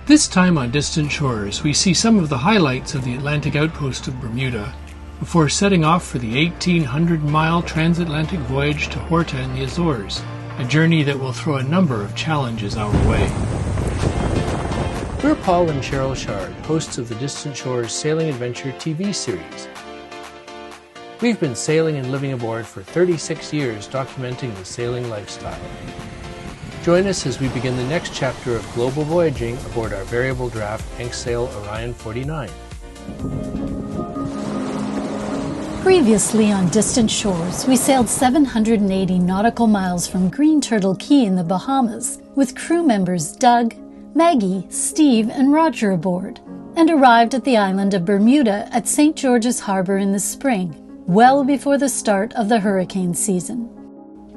This time on Distant Shores, we see some of the highlights of the Atlantic outpost of Bermuda before setting off for the 1,800-mile transatlantic voyage to Horta in the Azores, a journey that will throw a number of challenges our way. We're Paul and Sheryl Shard, hosts of the Distant Shores Sailing Adventure TV series. We've been sailing and living aboard for 36 years, documenting the sailing lifestyle. Join us as we begin the next chapter of global voyaging aboard our variable draft Sail Orion 49. Previously on Distant Shores, we sailed 780 nautical miles from Green Turtle Key in the Bahamas with crew members Doug, Maggie, Steve, and Roger aboard, and arrived at the island of Bermuda at St. George's Harbor in the spring, well before the start of the hurricane season.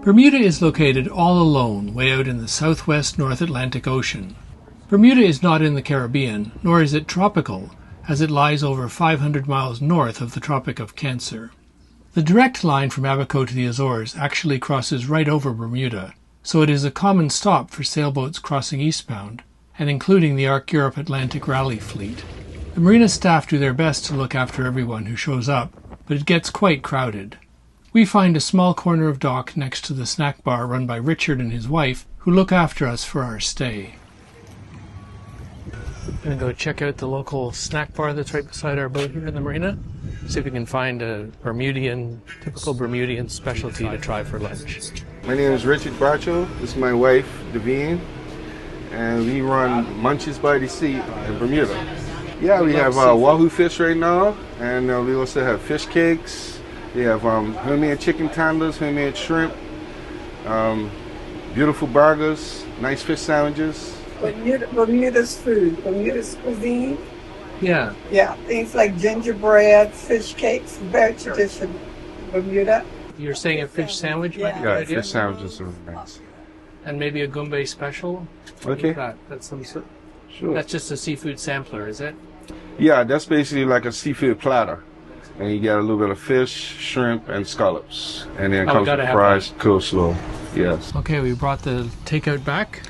Bermuda is located all alone way out in the southwest North Atlantic Ocean. Bermuda is not in the Caribbean, nor is it tropical, as it lies over 500 miles north of the Tropic of Cancer. The direct line from Abaco to the Azores actually crosses right over Bermuda, so it is a common stop for sailboats crossing eastbound, and including the Arc Europe Atlantic Rally Fleet. The Marina staff do their best to look after everyone who shows up, but it gets quite crowded. We find a small corner of dock next to the snack bar run by Richard and his wife, who look after us for our stay. I'm going to go check out the local snack bar that's right beside our boat here in the marina. See if we can find a typical Bermudian specialty to try for lunch. My name is Richard Bracho. This is my wife, Davine, and we run Munchies by the Sea in Bermuda. Yeah, we have wahoo fish right now, and we also have fish cakes. We have homemade chicken tenders, homemade shrimp, beautiful burgers, nice fish sandwiches. Bermuda's food, Bermuda's cuisine. Yeah. Yeah, things like gingerbread, fish cakes, very traditional Bermuda. You're saying a fish sandwich might be a good idea? Fish sandwiches are nice. And maybe a gumbe special? Okay. That's some sort. Sure. That's just a seafood sampler, is it? Yeah, that's basically like a seafood platter. And you get a little bit of fish, shrimp, and scallops. And then comes with fries, coleslaw. Yes. Okay, we brought the takeout back.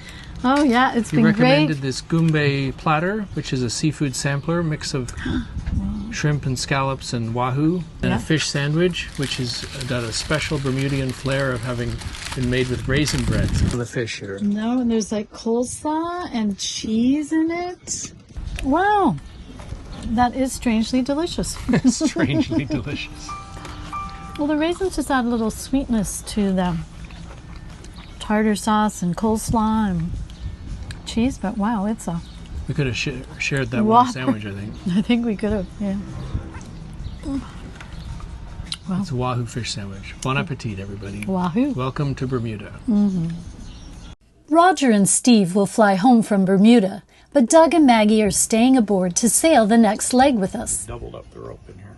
Oh yeah, it's been great. You recommended this gumbe platter, which is a seafood sampler, mix of shrimp and scallops and wahoo, and a fish sandwich, which has got a special Bermudian flair of having been made with raisin bread. The fish here. No, and there's like coleslaw and cheese in it. Wow. That is strangely delicious. Strangely delicious. Well, the raisins just add a little sweetness to the tartar sauce and coleslaw and cheese, but wow, it's a... We could have shared that one sandwich, I think. I think we could have, yeah. Well, it's a wahoo fish sandwich. Bon appetit, everybody. Wahoo. Welcome to Bermuda. Mm-hmm. Roger and Steve will fly home from Bermuda, but Doug and Maggie are staying aboard to sail the next leg with us. Doubled up the rope in here.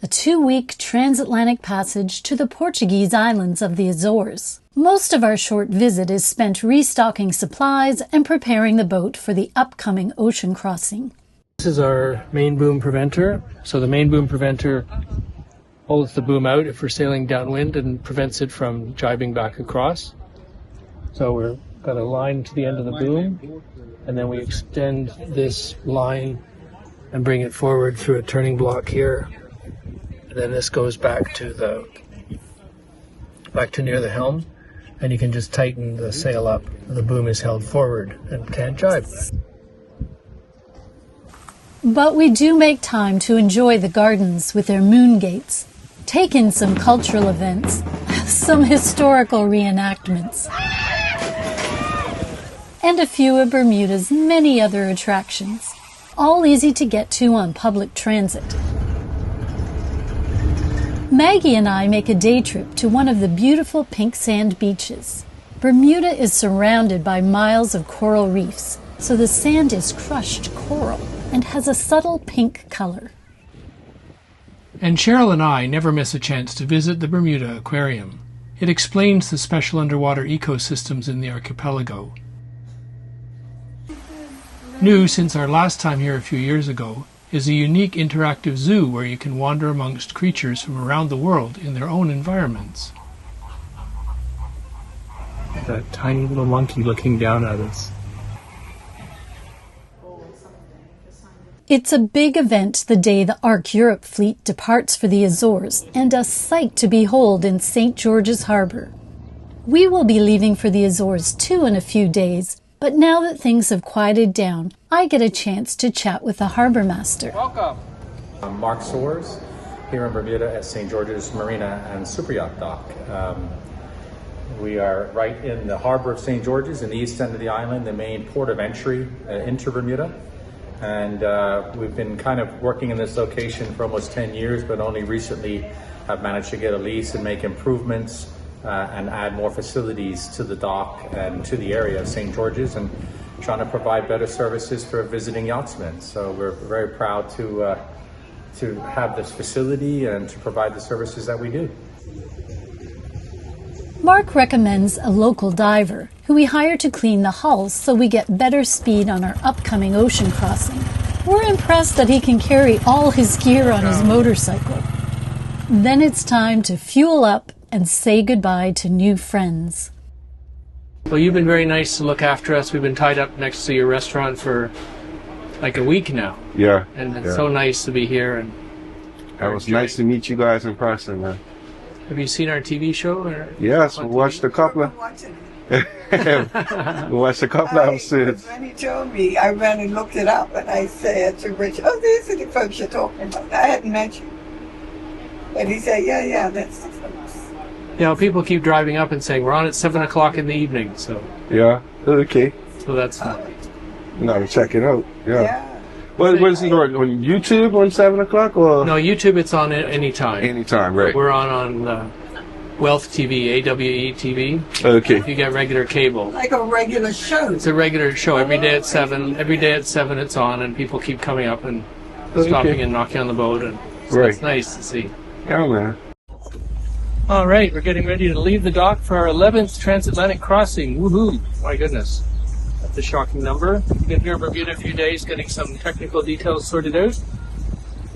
A 2-week transatlantic passage to the Portuguese islands of the Azores. Most of our short visit is spent restocking supplies and preparing the boat for the upcoming ocean crossing. This is our main boom preventer. So the main boom preventer holds the boom out if we're sailing downwind and prevents it from jibing back across. So we've got a line to the end of the boom, and then we extend this line and bring it forward through a turning block here. And then this goes back to near the helm, and you can just tighten the sail up. The boom is held forward and can't jibe. But we do make time to enjoy the gardens with their moon gates, take in some cultural events, some historical reenactments, and a few of Bermuda's many other attractions, all easy to get to on public transit. Maggie and I make a day trip to one of the beautiful pink sand beaches. Bermuda is surrounded by miles of coral reefs, so the sand is crushed coral and has a subtle pink color. And Sheryl and I never miss a chance to visit the Bermuda Aquarium. It explains the special underwater ecosystems in the archipelago. New since our last time here a few years ago is a unique interactive zoo where you can wander amongst creatures from around the world in their own environments. That tiny little monkey looking down at us. It's a big event the day the Ark Europe fleet departs for the Azores, and a sight to behold in St. George's Harbour. We will be leaving for the Azores too in a few days, but now that things have quieted down, I get a chance to chat with the harbour master. Welcome. I'm Mark Soares here in Bermuda at St. George's Marina and Superyacht Dock. We are right in the harbour of St. George's in the east end of the island, the main port of entry into Bermuda. And we've been kind of working in this location for almost 10 years, but only recently have managed to get a lease and make improvements and add more facilities to the dock and to the area of St. George's, and trying to provide better services for visiting yachtsmen. So we're very proud to have this facility and to provide the services that we do. Mark recommends a local diver, who we hire to clean the hulls so we get better speed on our upcoming ocean crossing. We're impressed that he can carry all his gear on his motorcycle. Then it's time to fuel up and say goodbye to new friends. Well, you've been very nice to look after us. We've been tied up next to your restaurant for like a week now. Yeah. And it's so nice to be here. And it was nice to meet you guys in person, man. Have you seen our TV show? Or yes, we watched a couple of. We watched a couple of episodes. When he told me, I ran and looked it up, and I said to Rich, "Oh, these are the folks you're talking about. I hadn't met you." But he said, "Yeah, that's the folks." Yeah, people keep driving up and saying we're on at 7 o'clock in the evening. So yeah, okay. So that's fine. No, check it out. Yeah. Yeah. What is it on YouTube on 7 o'clock or? No, YouTube. It's on any time. Anytime, right? We're on Wealth TV, AWE TV. Okay. If you get regular cable. Like a regular show. It's a regular show every day at 7. Every day at 7 it's on, and people keep coming up and stopping and knocking on the boat, and so it's nice to see. Yeah, man. All right, we're getting ready to leave the dock for our 11th transatlantic crossing. Woohoo! My goodness. That's a shocking number. We've been here in Bermuda a few days getting some technical details sorted out.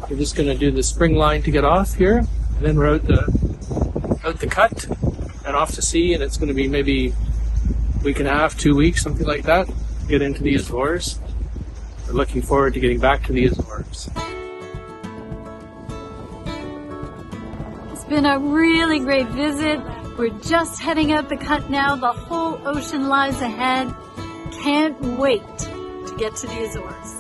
We're just going to do the spring line to get off here, and then we're out the cut and off to sea, and it's going to be maybe a week and a half, 2 weeks, something like that, to get into the Azores. We're looking forward to getting back to the Azores. It's been a really great visit. We're just heading out the cut now. The whole ocean lies ahead. Can't wait to get to the Azores.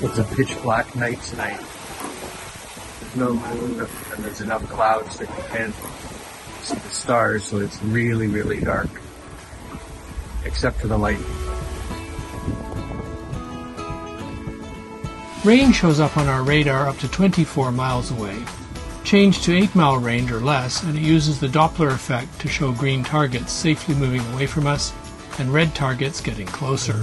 It's a pitch black night tonight. There's no moon, and there's enough clouds that you can't see the stars, so it's really, really dark. Except for the light. Rain shows up on our radar up to 24 miles away. Change to 8-mile range or less, and it uses the doppler effect to show green targets safely moving away from us and red targets getting closer.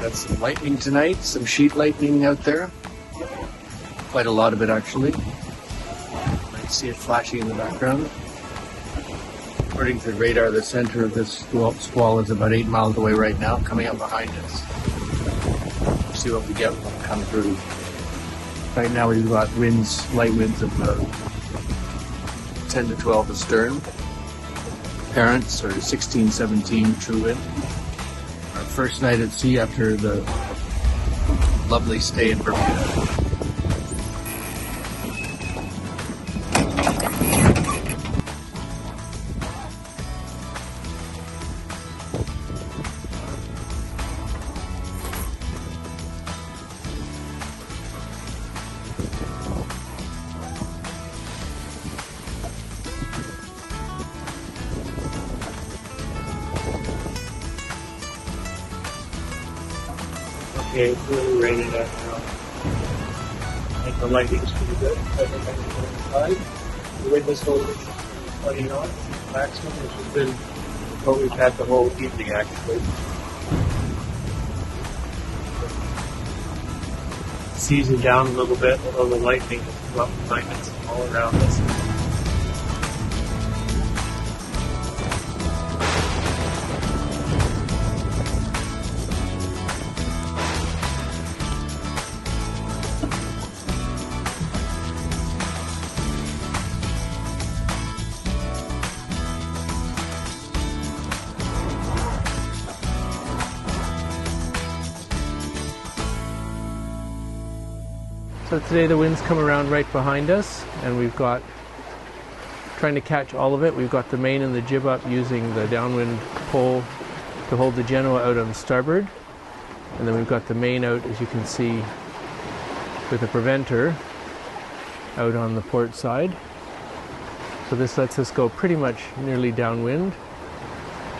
Got some lightning tonight, some sheet lightning out there. Quite a lot of it actually. You might see it flashing in the background. According to the radar, the center of this squall is about 8 miles away right now, coming up behind us. We'll see what we get when we come through. Right now we've got winds, light winds of 10 to 12 astern. Parents are 16, 17 true wind. Our first night at sea after the lovely stay in Bermuda. Okay, it's really raining out now. I think the lightning's pretty good. I think I'm going to the wind is holding 20 knots maximum, which has been what we've had the whole evening actually. Season down a little bit, although the lightning is up behind us all around us. So today the wind's come around right behind us, and we've got, trying to catch all of it, we've got the main and the jib up using the downwind pole to hold the Genoa out on the starboard. And then we've got the main out, as you can see, with a preventer out on the port side. So this lets us go pretty much nearly downwind,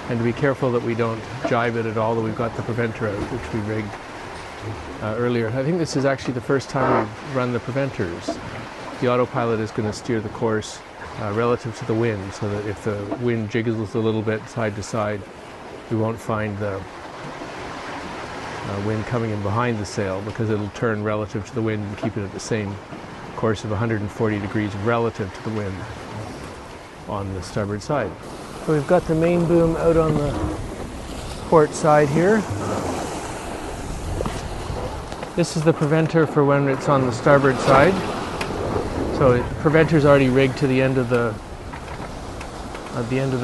and to be careful that we don't jibe it at all, that we've got the preventer out, which we rigged earlier. I think this is actually the first time we've run the preventers. The autopilot is going to steer the course relative to the wind, so that if the wind jiggles a little bit side to side, we won't find the wind coming in behind the sail, because it'll turn relative to the wind and keep it at the same course of 140 degrees relative to the wind on the starboard side. So we've got the main boom out on the port side here. This is the preventer for when it's on the starboard side. So the preventer's already rigged to the end of the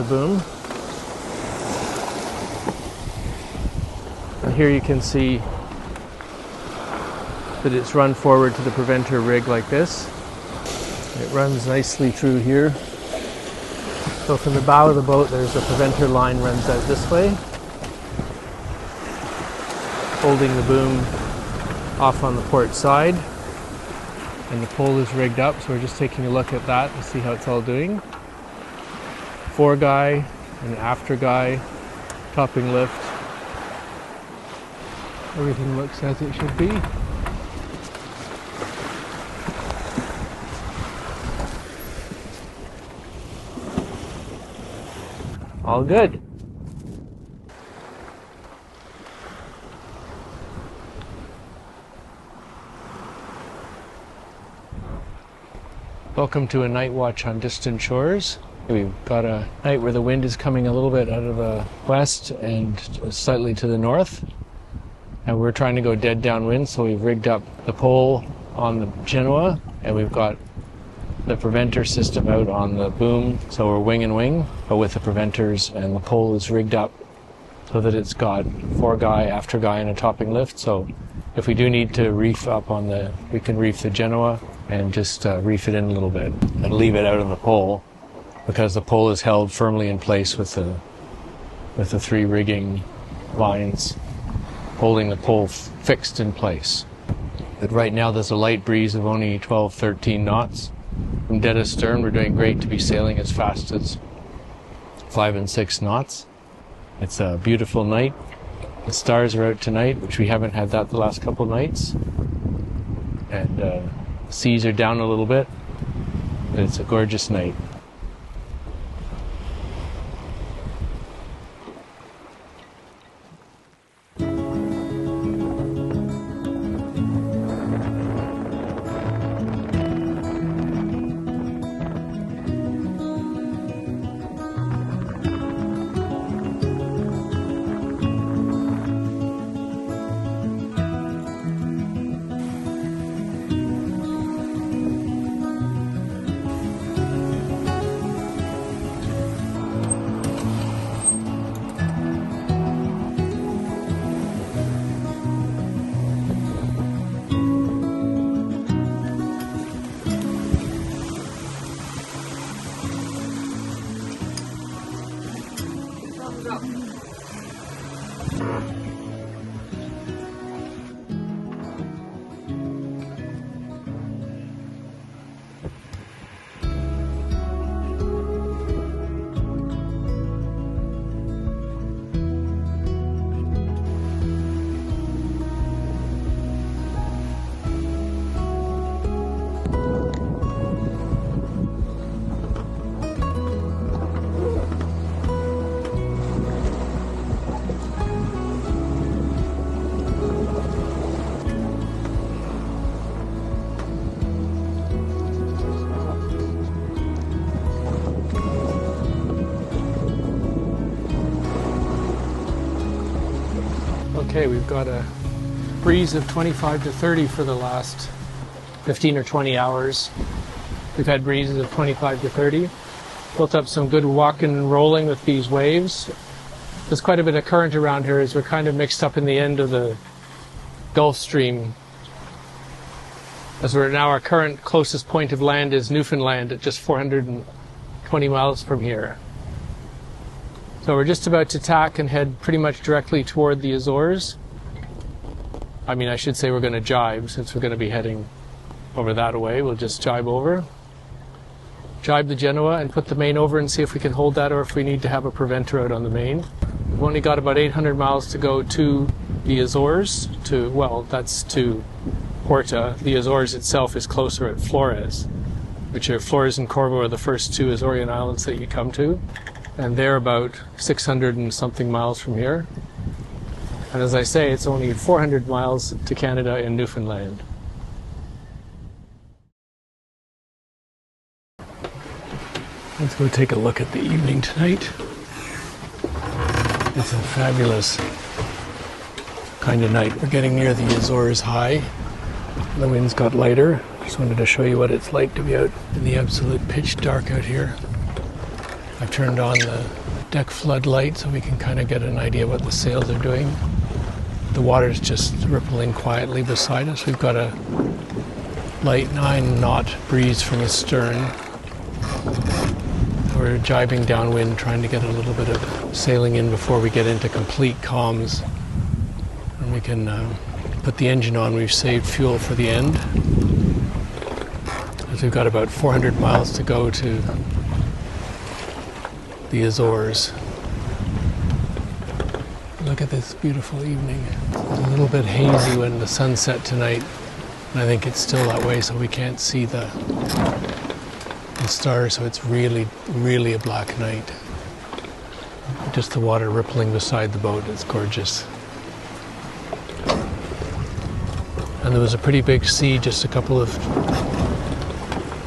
boom. And here you can see that it's run forward to the preventer rig like this. It runs nicely through here. So from the bow of the boat, there's a preventer line runs out this way, holding the boom off on the port side. And the pole is rigged up, so we're just taking a look at that to see how it's all doing. Fore guy and after guy, topping lift. Everything looks as it should be. All good. Welcome to a night watch on distant shores. We've got a night where the wind is coming a little bit out of the west and slightly to the north. And we're trying to go dead downwind, so we've rigged up the pole on the Genoa, and we've got the preventer system out on the boom, so we're wing and wing, but with the preventers, and the pole is rigged up so that it's got fore guy, after guy, and a topping lift. So if we do need to reef up on we can reef the Genoa and just reef it in a little bit and leave it out on the pole, because the pole is held firmly in place with the three rigging lines holding the pole fixed in place. But right now there's a light breeze of only 12, 13 knots. From dead astern, we're doing great to be sailing as fast as 5 and 6 knots. It's a beautiful night. The stars are out tonight, which we haven't had that the last couple nights. And the seas are down a little bit, but it's a gorgeous night. Okay, we've got a breeze of 25 to 30 for the last 15 or 20 hours. We've had breezes of 25 to 30. Built up some good walking and rolling with these waves. There's quite a bit of current around here as we're kind of mixed up in the end of the Gulf Stream As we're now, our current closest point of land is Newfoundland at just 420 miles from here. So we're just about to tack and head pretty much directly toward the Azores. I mean, I should say we're going to jibe, since we're going to be heading over that way. We'll just jibe over. Jibe the Genoa and put the main over and see if we can hold that, or if we need to have a preventer out on the main. We've only got about 800 miles to go to the Azores, that's to Horta. The Azores itself is closer at Flores, which are Flores and Corvo are the first two Azorean islands that you come to. And they're about 600 and something miles from here. And as I say, it's only 400 miles to Canada and Newfoundland. Let's go take a look at the evening tonight. It's a fabulous kind of night. We're getting near the Azores High. The wind's got lighter. Just wanted to show you what it's like to be out in the absolute pitch dark out here. I've turned on the deck floodlight so we can kind of get an idea what the sails are doing. The water's just rippling quietly beside us. We've got a light 9-knot breeze from astern. We're jibing downwind, trying to get a little bit of sailing in before we get into complete calms. And we can put the engine on. We've saved fuel for the end. As we've got about 400 miles to go to the Azores. Look at this beautiful evening. It's a little bit hazy when the sun set tonight, and I think it's still that way, so we can't see the stars, so it's really, really a black night. Just the water rippling beside the boat. It's gorgeous. And there was a pretty big sea just a couple of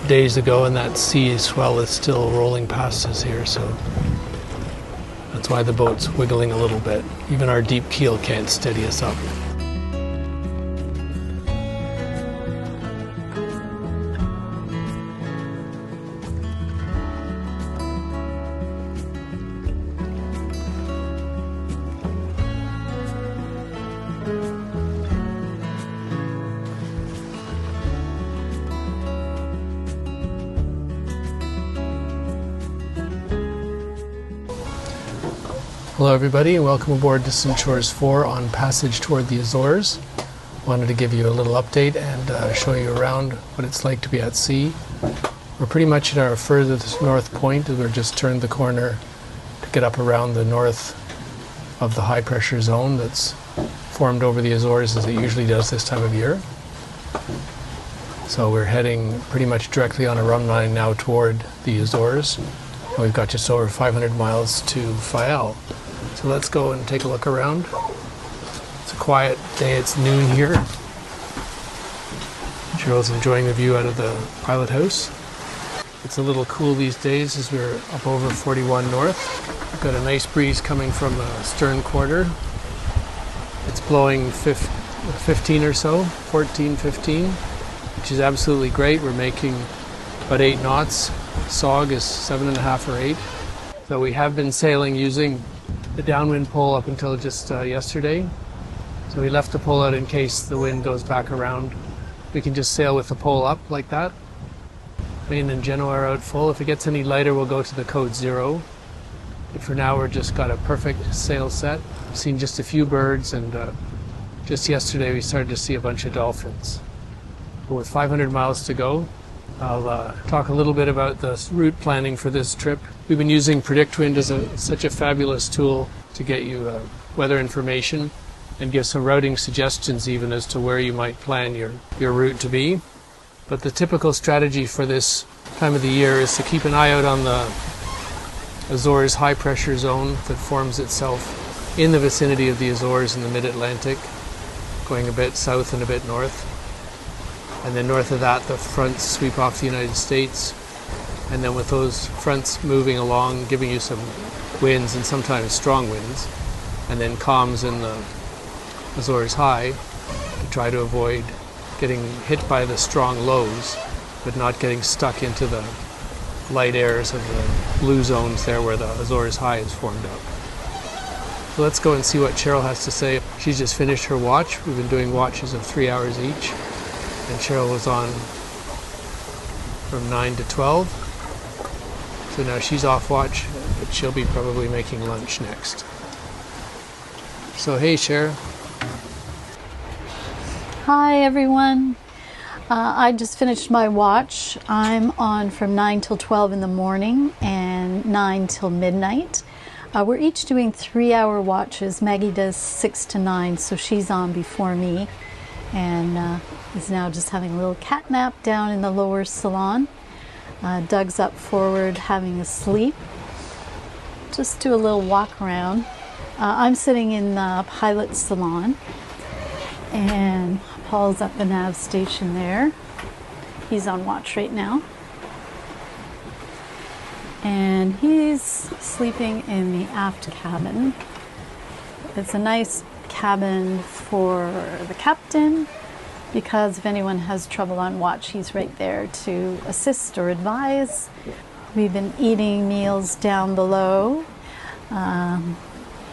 days ago, and that sea swell is still rolling past us here, so that's why the boat's wiggling a little bit. Even our deep keel can't steady us up. Hello everybody, and welcome aboard Distant Shores 4 on passage toward the Azores. Wanted to give you a little update and show you around what it's like to be at sea. We're pretty much at our furthest north point. We've just turned the corner to get up around the north of the high pressure zone that's formed over the Azores, as it usually does this time of year. So we're heading pretty much directly on a run line now toward the Azores. And we've got just over 500 miles to Fayal. So let's go and take a look around. It's a quiet day, it's noon here. Cheryl's enjoying the view out of the pilot house. It's a little cool these days as we're up over 41 north. We've got a nice breeze coming from the stern quarter. It's blowing 15 or so, 14, 15, which is absolutely great. We're making about 8 knots. SOG is 7.5 or 8. So we have been sailing using the downwind pole up until just yesterday. So we left the pole out in case the wind goes back around. We can just sail with the pole up like that. Main and Genoa are out full. If it gets any lighter, we'll go to the code 0. But for now, we're just got a perfect sail set. We've seen just a few birds, and just yesterday we started to see a bunch of dolphins. But with 500 miles to go, I'll talk a little bit about the route planning for this trip. We've been using PredictWind as such a fabulous tool to get you weather information and give some routing suggestions even as to where you might plan your route to be. But the typical strategy for this time of the year is to keep an eye out on the Azores high pressure zone that forms itself in the vicinity of the Azores in the mid-Atlantic, going a bit south and a bit north. And then north of that, the fronts sweep off the United States. And then with those fronts moving along, giving you some winds and sometimes strong winds, and then calms in the Azores High, to try to avoid getting hit by the strong lows, but not getting stuck into the light airs of the blue zones there where the Azores High is formed up. So let's go and see what Sheryl has to say. She's just finished her watch. We've been doing watches of 3 hours each. and Sheryl was on from 9 to 12. So now she's off watch, but she'll be probably making lunch next. So hey, Sheryl. Hi everyone. I just finished my watch. I'm on from 9 till 12 in the morning and 9 till midnight. We're each doing 3-hour watches. Maggie does 6 to 9, so she's on before me, and is now just having a little cat nap down in the lower salon. Doug's up forward having a sleep. Just do a little walk around. I'm sitting in the pilot salon, and Paul's at the nav station there. He's on watch right now. And he's sleeping in the aft cabin. It's a nice cabin for the captain, because if anyone has trouble on watch, he's right there to assist or advise. We've been eating meals down below.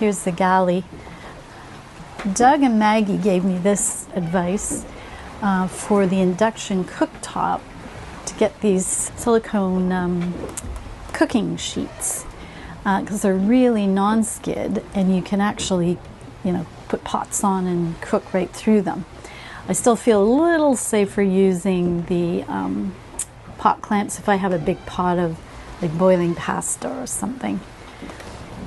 Here's the galley. Doug and Maggie gave me this advice for the induction cooktop, to get these silicone cooking sheets, because they're really non-skid, and you can actually, put pots on and cook right through them. I still feel a little safer using the pot clamps if I have a big pot of like boiling pasta or something.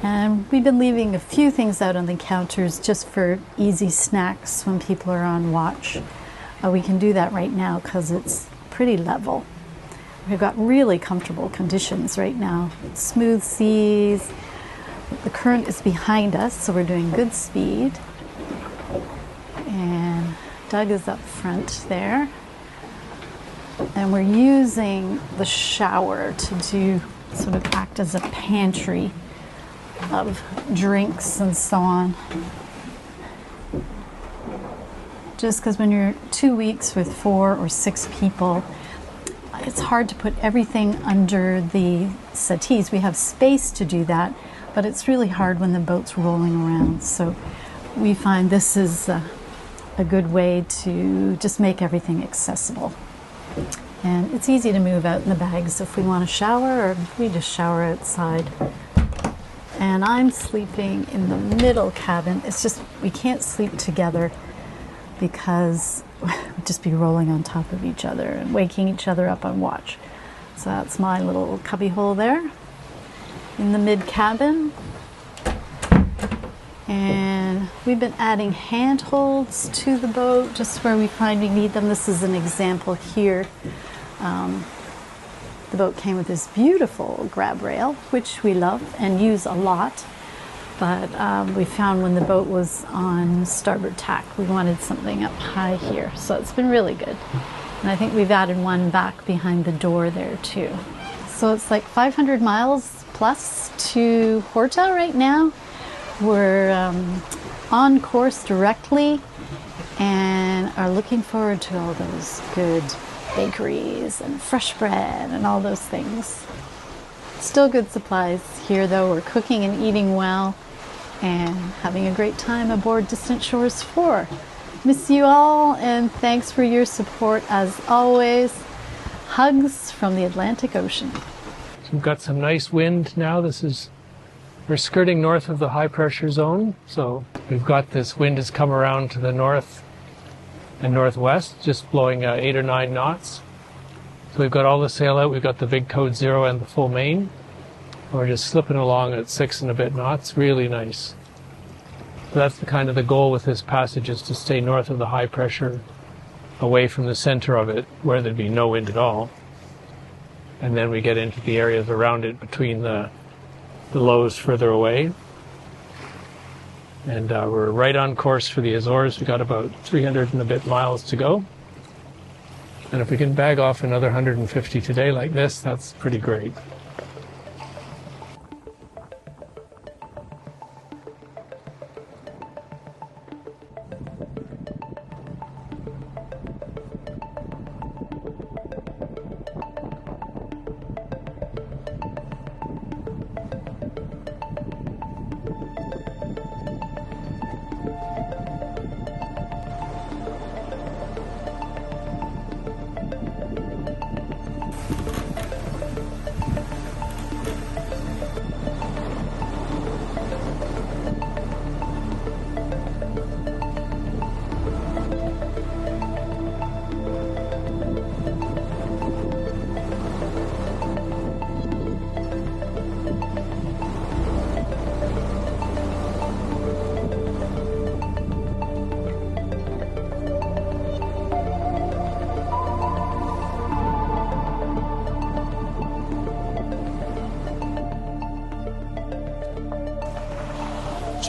And we've been leaving a few things out on the counters just for easy snacks when people are on watch. We can do that right now because it's pretty level. We've got really comfortable conditions right now. Smooth seas. The current is behind us, so we're doing good speed. And Doug is up front there. And we're using the shower to sort of act as a pantry of drinks and so on. Just because when you're 2 weeks with 4 or 6 people, it's hard to put everything under the settees. We have space to do that, but it's really hard when the boat's rolling around. So we find this is a good way to just make everything accessible. And it's easy to move out in the bags if we want to shower, or we just shower outside. And I'm sleeping in the middle cabin. It's just, we can't sleep together because we'd just be rolling on top of each other and waking each other up on watch. So that's my little cubby hole there in the mid cabin. And we've been adding handholds to the boat just where we find we need them. This is an example here. The boat came with this beautiful grab rail, which we love and use a lot. But we found when the boat was on starboard tack, we wanted something up high here. So it's been really good. And I think we've added one back behind the door there too. So it's like 500 miles plus to Horta right now. We're on course directly and are looking forward to all those good bakeries and fresh bread and all those things. Still good supplies here though. We're cooking and eating well and having a great time aboard Distant Shores 4. Miss you all, and thanks for your support as always. Hugs from the Atlantic Ocean. So we've got some nice wind now. We're skirting north of the high pressure zone, so we've got this wind has come around to the north and northwest, just blowing 8 or 9 knots. So we've got all the sail out, we've got the big code 0 and the full main. We're just slipping along at 6 and a bit knots, really nice. So that's the goal with this passage, is to stay north of the high pressure, away from the center of it, where there'd be no wind at all. And then we get into the areas around it between the lows further away. And we're right on course for the Azores. We've got about 300 and a bit miles to go. And if we can bag off another 150 today like this, that's pretty great.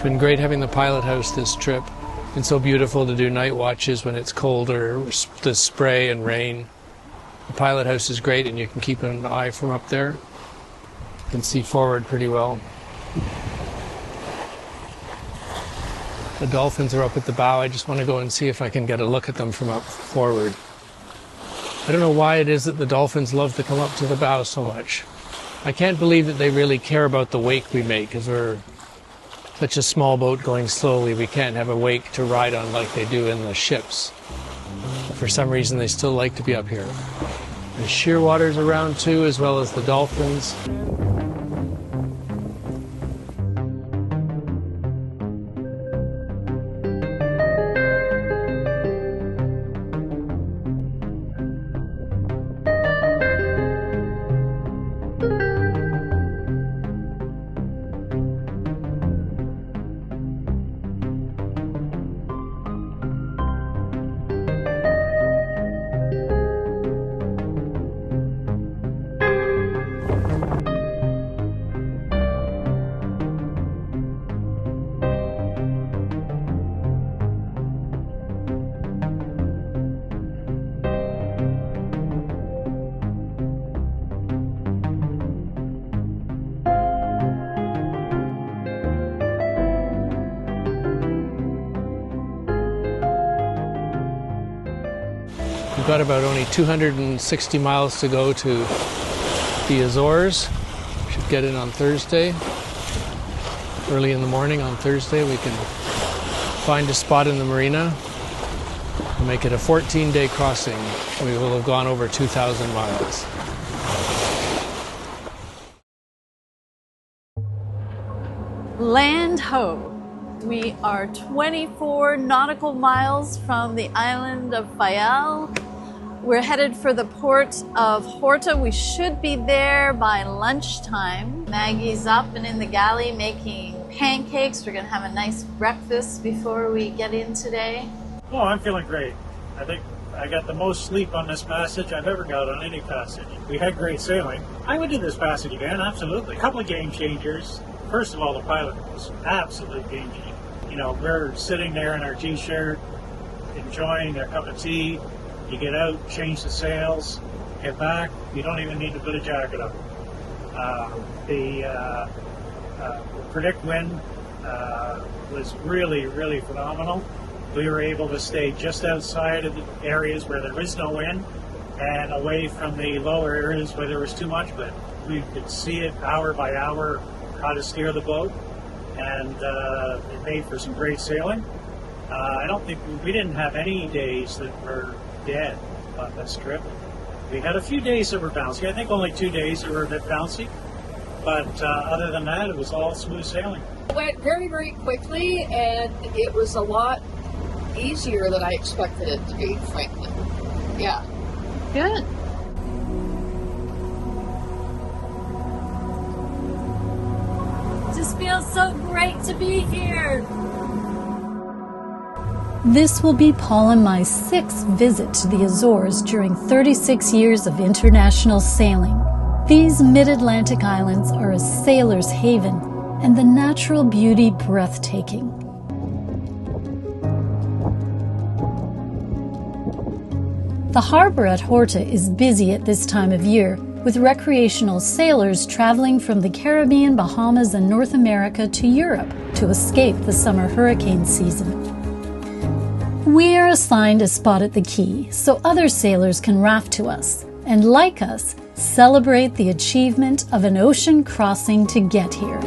been great having the pilot house this trip. It's been so beautiful to do night watches when it's colder, the spray and rain. The pilot house is great, and you can keep an eye from up there. You can see forward pretty well. The dolphins are up at the bow. I just want to go and see if I can get a look at them from up forward. I don't know why it is that the dolphins love to come up to the bow so much. I can't believe that they really care about the wake we make, because we're such a small boat going slowly. We can't have a wake to ride on like they do in the ships. But for some reason, they still like to be up here. There's shearwaters around too, as well as the dolphins. We've got about only 260 miles to go to the Azores. We should get in on Thursday. Early in the morning on Thursday, we can find a spot in the Marina and make it a 14-day crossing. We will have gone over 2,000 miles. Land ho! We are 24 nautical miles from the island of Fayal. We're headed for the port of Horta. We should be there by lunchtime. Maggie's up and in the galley making pancakes. We're going to have a nice breakfast before we get in today. Oh, I'm feeling great. I think I got the most sleep on this passage I've ever got on any passage. We had great sailing. I would do this passage again, absolutely. A couple of game changers. First of all, the pilot was absolute game changer. You know, we're sitting there in our T-shirt, enjoying our cup of tea. You get out, change the sails, get back. You don't even need to put a jacket on. The PredictWind was really, really phenomenal. We were able to stay just outside of the areas where there is no wind and away from the lower areas where there was too much wind. We could see it hour by hour, how to steer the boat, and it made for some great sailing. I don't think we didn't have any days that were dead on this trip. We had a few days that were bouncy. I think only 2 days that were a bit bouncy, but other than that, it was all smooth sailing. It went very, very quickly, and it was a lot easier than I expected it to be, frankly. Yeah. Good. It just feels so great to be here. This will be Paul and my 6th visit to the Azores during 36 years of international sailing. These mid-Atlantic islands are a sailor's haven, and the natural beauty breathtaking. The harbor at Horta is busy at this time of year, with recreational sailors traveling from the Caribbean, Bahamas, and North America to Europe to escape the summer hurricane season. We are assigned a spot at the quay so other sailors can raft to us and, like us, celebrate the achievement of an ocean crossing to get here.